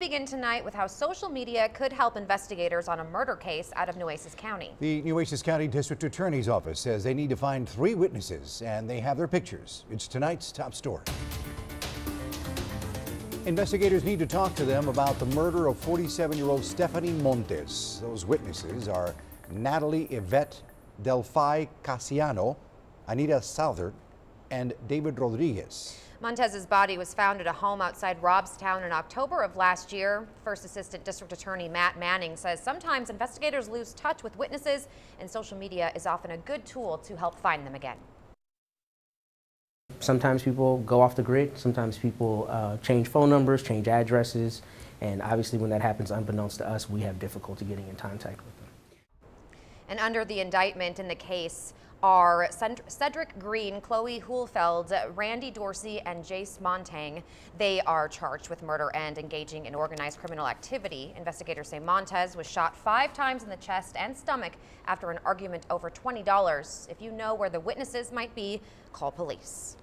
Begin tonight with how social media could help investigators on a murder case out of Nueces County. The Nueces County District Attorney's Office says they need to find 3 witnesses, and they have their pictures. It's tonight's top story. Investigators need to talk to them about the murder of 47-year-old Stephanie Montes. Those witnesses are Natalie Yvette Delphi Casiano, Anita Southard, and David Rodriguez. Montez's body was found at a home outside Robstown in October of last year. First Assistant District Attorney Matt Manning says sometimes investigators lose touch with witnesses, and social media is often a good tool to help find them again. Sometimes people go off the grid, sometimes people change phone numbers, change addresses, and obviously when that happens unbeknownst to us, we have difficulty getting in contact with them. And under the indictment in the case are Cedric Green, Chloe Hulfeld, Randy Dorsey, and Jace Montang. They are charged with murder and engaging in organized criminal activity. Investigators say Montez was shot 5 times in the chest and stomach after an argument over $20. If you know where the witnesses might be, call police.